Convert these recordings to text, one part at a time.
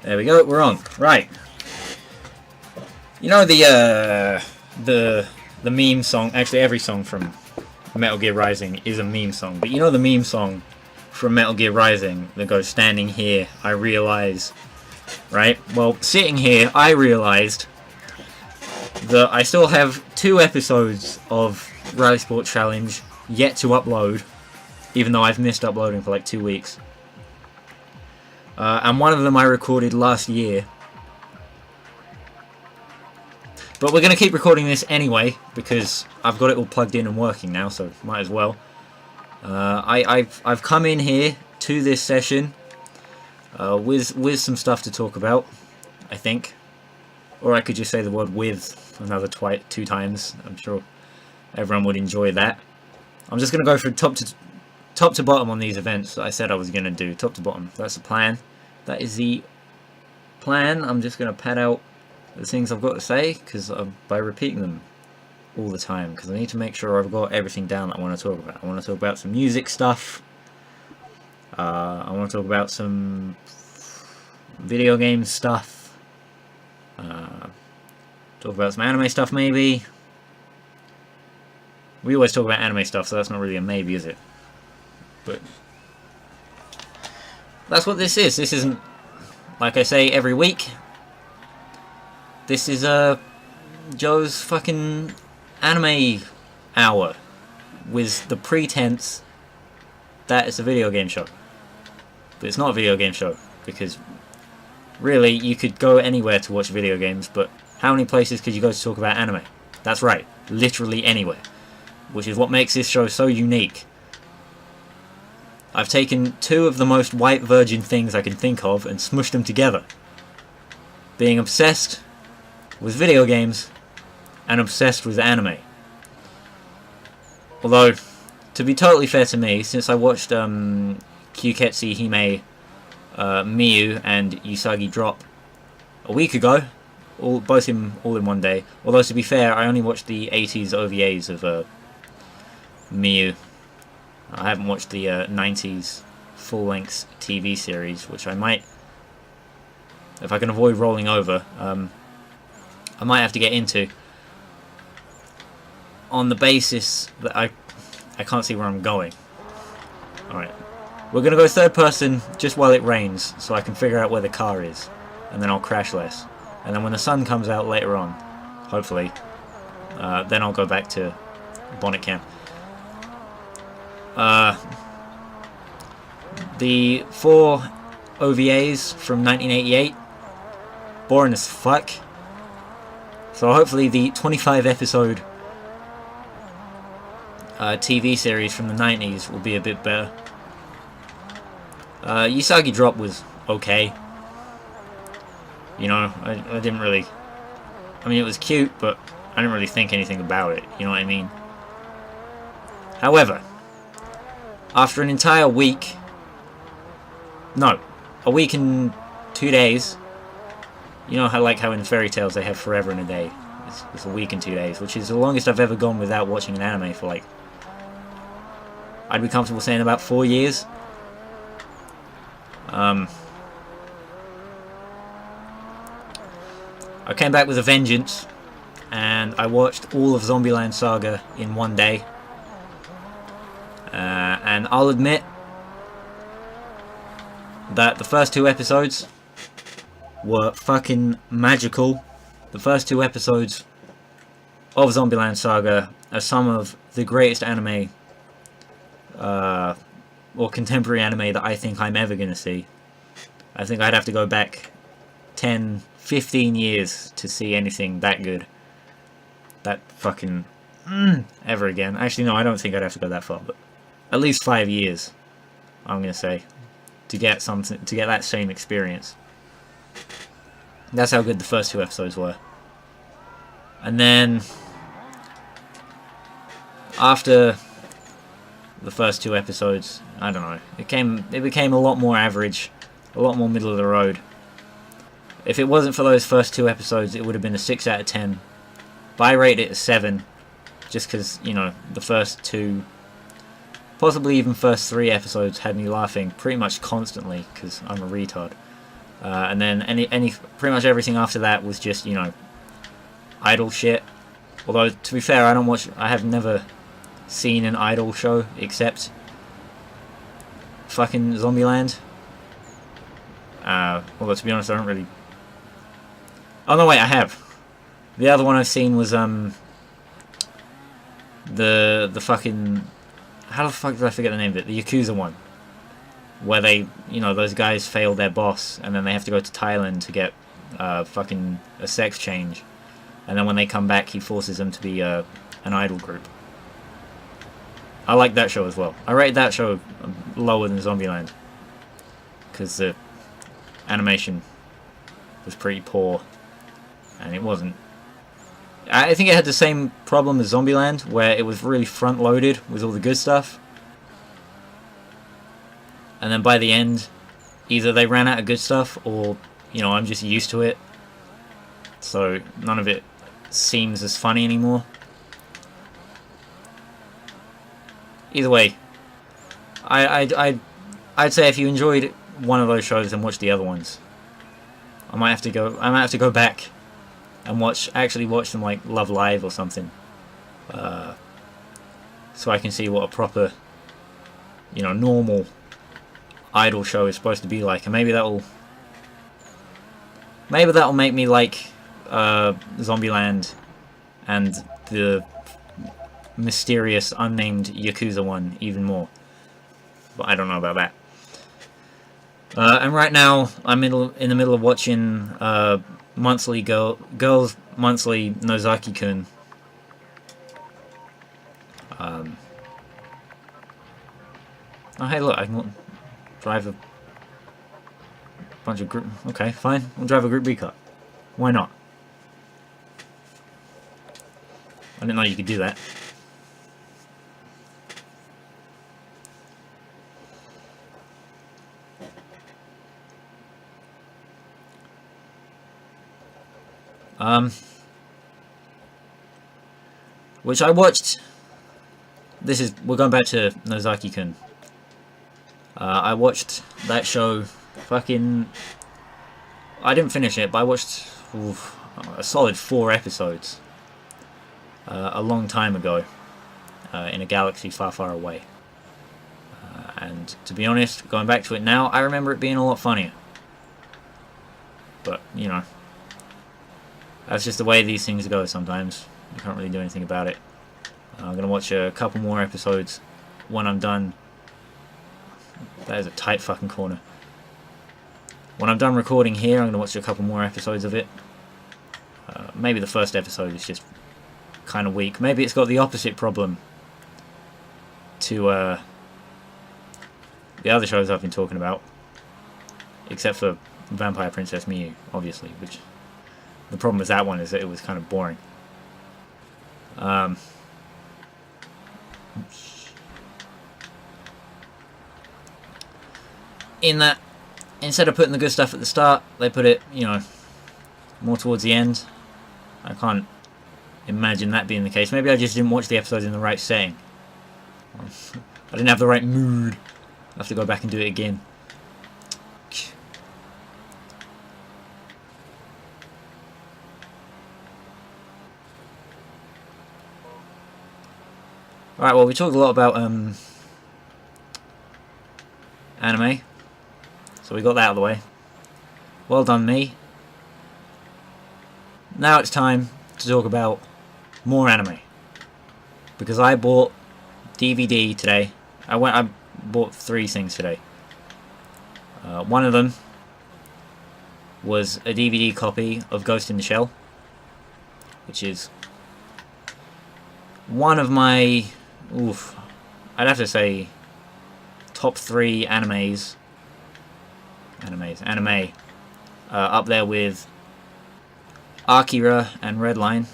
There we go, we're on. Right. You know the meme song, actually every song from Metal Gear Rising is a meme song, but you know the meme song from Metal Gear Rising that goes, standing here, I realize, right? Well, sitting here, I realized that I still have 2 episodes of Rallisport Challenge yet to upload, even though I've missed uploading for like 2 weeks. And one of them I recorded last year. But we're going to keep recording this anyway, because I've got it all plugged in and working now, so might as well. I've come in here to this session with some stuff to talk about, I think. Or I could just say the word with another 2 times. I'm sure everyone would enjoy that. I'm just going to go from top to bottom on these events that I said I was going to do. Top to bottom. That's the plan. That is the plan. I'm just going to pad out the things I've got to say, because by repeating them all the time, because I need to make sure I've got everything down that I want to talk about. I want to talk about some music stuff. I want to talk about some video game stuff. Talk about some anime stuff, maybe. We always talk about anime stuff, so that's not really a maybe, is it? But that's what this is. This isn't, like I say every week, this is Joe's fucking anime hour with the pretense that it's a video game show. But it's not a video game show, because really you could go anywhere to watch video games, but how many places could you go to talk about anime? That's right, literally anywhere. Which is what makes this show so unique. I've taken 2 of the most white virgin things I can think of and smushed them together. Being obsessed with video games and obsessed with anime. Although, to be totally fair to me, since I watched Kyuketsu Hime, Miyu and Usagi Drop a week ago, all in one day. Although to be fair, I only watched the 80s OVAs of Miyu. I haven't watched the 90s full-length TV series, which I might, if I can avoid rolling over, I might have to get into, on the basis that I can't see where I'm going. Alright, we're going to go third person just while it rains, so I can figure out where the car is, and then I'll crash less. And then when the sun comes out later on, hopefully, then I'll go back to bonnet cam. The 4 OVAs from 1988, boring as fuck. So hopefully the 25 episode TV series from the 90s will be a bit better. Usagi Drop was okay. You know, I didn't really, I mean, it was cute, but I didn't really think anything about it, you know what I mean? However, after an entire week, no, a week and 2 days, you know how, like how in fairy tales they have forever and a day, it's a week and 2 days, which is the longest I've ever gone without watching an anime for, like, I'd be comfortable saying about 4 years. I came back with a vengeance, and I watched all of Zombieland Saga in one day. And I'll admit that the first 2 episodes were fucking magical. The first 2 episodes of Zombieland Saga are some of the greatest anime, or contemporary anime that I think I'm ever going to see. I think I'd have to go back 10, 15 years to see anything that good. That fucking ever again. Actually, no, I don't think I'd have to go that far, but at least 5 years, I'm gonna say, to get something, to get that same experience. That's how good the first 2 episodes were. And then after the first 2 episodes, I don't know, it became a lot more average, a lot more middle of the road. If it wasn't for those first 2 episodes, it would have been a 6 out of 10. But I rate it a 7, just because, you know, the first 2, possibly even first 3 episodes had me laughing pretty much constantly, because I'm a retard. And then pretty much everything after that was just, you know, idol shit. Although, to be fair, I have never seen an idol show except fucking Zombieland. Although, to be honest, I don't really... Oh, no, wait, I have. The other one I've seen was, the fucking... How the fuck did I forget the name of it? The Yakuza one. Where they, you know, those guys fail their boss, and then they have to go to Thailand to get, fucking a sex change. And then when they come back, he forces them to be, an idol group. I like that show as well. I rate that show lower than Zombieland. Because the animation was pretty poor. And it wasn't... I think it had the same problem as Zombieland, where it was really front-loaded with all the good stuff. And then by the end, either they ran out of good stuff, or, you know, I'm just used to it. So none of it seems as funny anymore. Either way, I'd say if you enjoyed one of those shows, then watch the other ones. I might have to go back and actually watch them, like Love Live or something, so I can see what a proper, you know, normal idol show is supposed to be like, and maybe that'll make me like Zombieland and the mysterious unnamed Yakuza one even more. But I don't know about that. And right now I'm in the middle of watching monthly Girls Monthly Nozaki-kun. Oh hey, look, I can drive a bunch of group... Okay, fine, we'll drive a Group B car. Why not? I didn't know you could do that. Which I watched... We're going back to Nozaki-kun. I watched that show fucking... I didn't finish it, but I watched a solid 4 episodes a long time ago in a galaxy far, far away. And to be honest, going back to it now, I remember it being a lot funnier. But, you know, that's just the way these things go sometimes. You can't really do anything about it. I'm going to watch a couple more episodes when I'm done. That is a tight fucking corner. When I'm done recording here, I'm going to watch a couple more episodes of it. Maybe the first episode is just kind of weak. Maybe it's got the opposite problem to the other shows I've been talking about. Except for Vampire Princess Miyu, obviously. Which the problem with that one is that it was kind of boring. In that, instead of putting the good stuff at the start, they put it, you know, more towards the end. I can't imagine that being the case. Maybe I just didn't watch the episodes in the right setting. I didn't have the right mood. I have to go back and do it again. Alright, well, we talked a lot about anime. So we got that out of the way. Well done, me. Now it's time to talk about more anime. Because I bought DVD today. I bought 3 things today. One of them was a DVD copy of Ghost in the Shell, which is one of my, I'd have to say, top 3 anime, up there with Akira and Redline.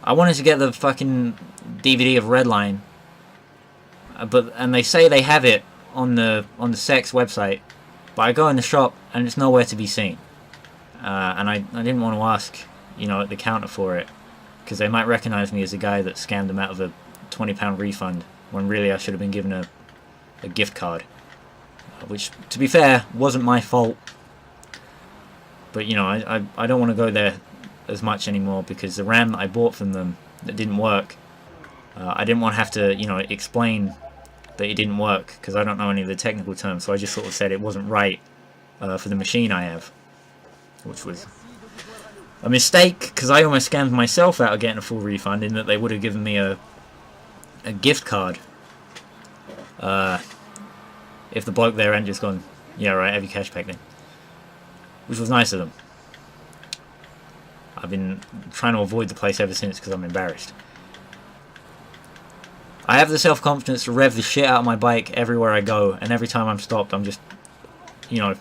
I wanted to get the fucking DVD of Redline, and they say they have it on the Sex website, but I go in the shop and it's nowhere to be seen. And I didn't want to ask, you know, at the counter for it, because they might recognise me as the guy that scammed them out of a £20 refund, when really I should have been given a gift card. Which, to be fair, wasn't my fault. But, you know, I don't want to go there as much anymore, because the RAM that I bought from them that didn't work, I didn't want to have to, you know, explain that it didn't work, because I don't know any of the technical terms, so I just sort of said it wasn't right for the machine I have, which was a mistake, because I almost scammed myself out of getting a full refund, in that they would have given me a gift card if the bloke there hadn't just gone, yeah right, have your cash back then, which was nice of them. I've been trying to avoid the place ever since because I'm embarrassed. I have the self-confidence to rev the shit out of my bike everywhere I go, and every time I'm stopped I'm just, you know,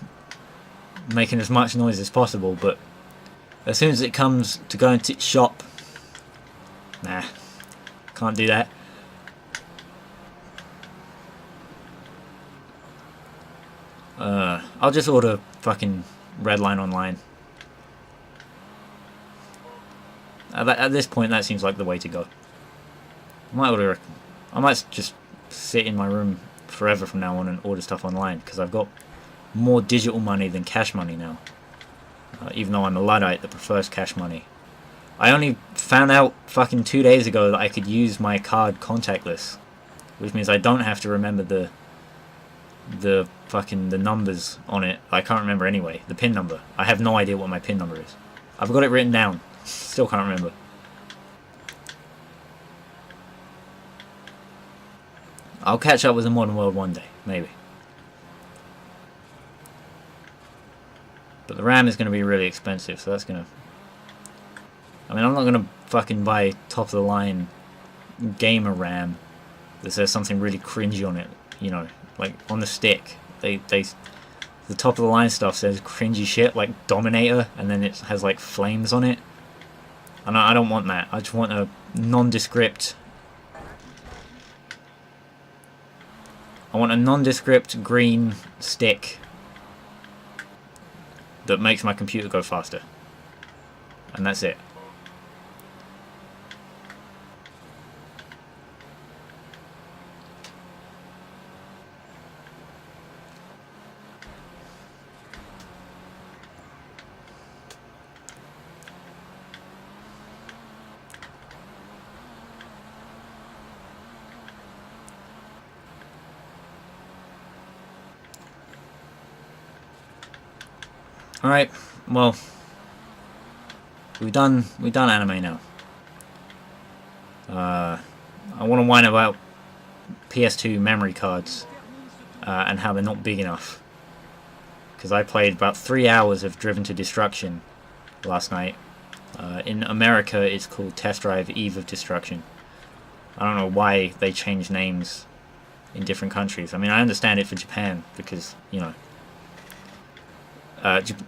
making as much noise as possible, but as soon as it comes to going to shop, nah, can't do that. I'll just order fucking Redline online. At this point, that seems like the way to go. I might just sit in my room forever from now on and order stuff online, because I've got more digital money than cash money now. Even though I'm a Luddite that prefers cash money. I only found out fucking 2 days ago that I could use my card contactless, which means I don't have to remember the numbers on it. I can't remember anyway. The PIN number. I have no idea what my PIN number is. I've got it written down. Still can't remember. I'll catch up with the modern world one day, maybe. But the RAM is going to be really expensive, so that's going to... I mean, I'm not going to fucking buy top-of-the-line gamer RAM that says something really cringy on it, you know, like on the stick. The top-of-the-line stuff says cringy shit, like Dominator, and then it has, like, flames on it. And I don't want that. I just want a nondescript... I want a nondescript green stick that makes my computer go faster. And that's it. Alright, well, we've done anime now. I want to whine about PS2 memory cards and how they're not big enough. Because I played about 3 hours of Driven to Destruction last night. In America, it's called Test Drive Eve of Destruction. I don't know why they change names in different countries. I mean, I understand it for Japan, because, you know,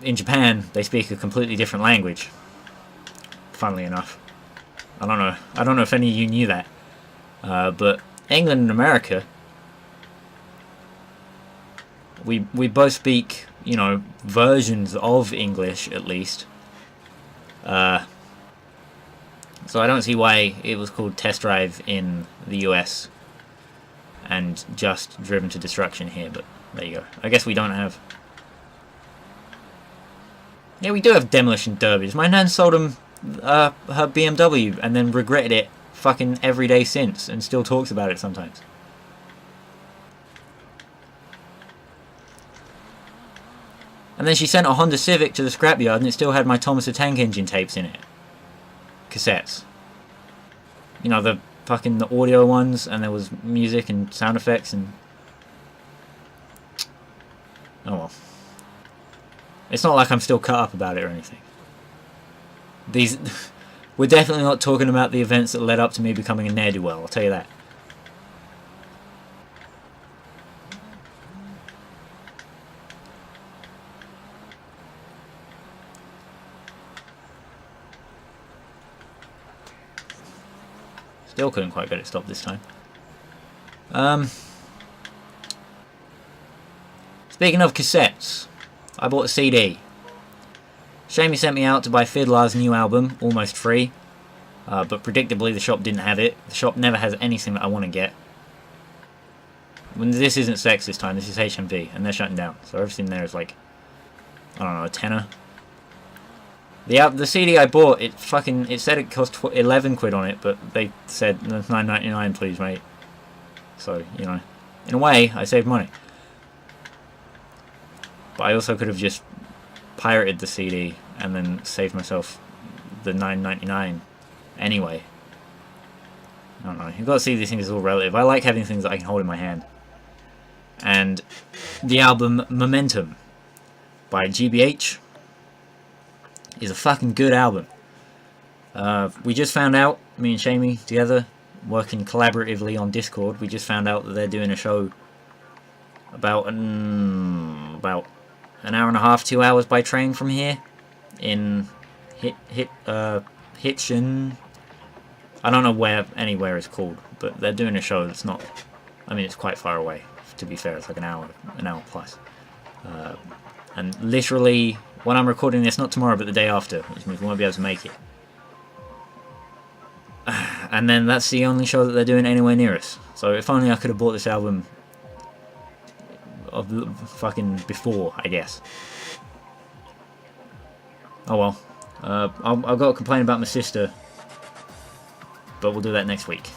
in Japan, they speak a completely different language. Funnily enough, I don't know if any of you knew that, but England and America, we both speak, you know, versions of English at least. So I don't see why it was called Test Drive in the US and just Driven to Destruction here. But there you go. I guess we don't have. Yeah, we do have demolition derbies. My nan sold him her BMW and then regretted it fucking every day since, and still talks about it sometimes. And then she sent a Honda Civic to the scrapyard and it still had my Thomas the Tank Engine tapes in it. Cassettes. You know, the audio ones, and there was music and sound effects and... Oh well. It's not like I'm still cut up about it or anything. We're definitely not talking about the events that led up to me becoming a ne'er-do-well, I'll tell you that. Still couldn't quite get it stopped this time. Speaking of cassettes, I bought a CD. Shamey sent me out to buy Fiddlar's new album, almost free. But predictably the shop didn't have it. The shop never has anything that I want to get. This isn't Sex this time, this is HMV, and they're shutting down. So everything there is like, I don't know, a tenner. The CD I bought, it said it cost 11 quid on it, but they said that's $9.99, please, mate. So, you know, in a way, I saved money. But I also could have just pirated the CD and then saved myself the $9.99 anyway. I don't know. You've got to see these things as all relative. I like having things that I can hold in my hand. And the album Momentum by GBH is a fucking good album. We just found out, me and Shamey together, working collaboratively on Discord, we just found out that they're doing a show about an hour and a half, 2 hours by train from here in Hitchin. I don't know where anywhere it's called, but they're doing a show that's not. I mean, it's quite far away. To be fair, it's like an hour plus. And literally, when I'm recording this, not tomorrow, but the day after, which means we won't be able to make it. And then that's the only show that they're doing anywhere near us. So if only I could have bought this album of fucking before, I guess. Oh well. I've got to complain about my sister, but we'll do that next week.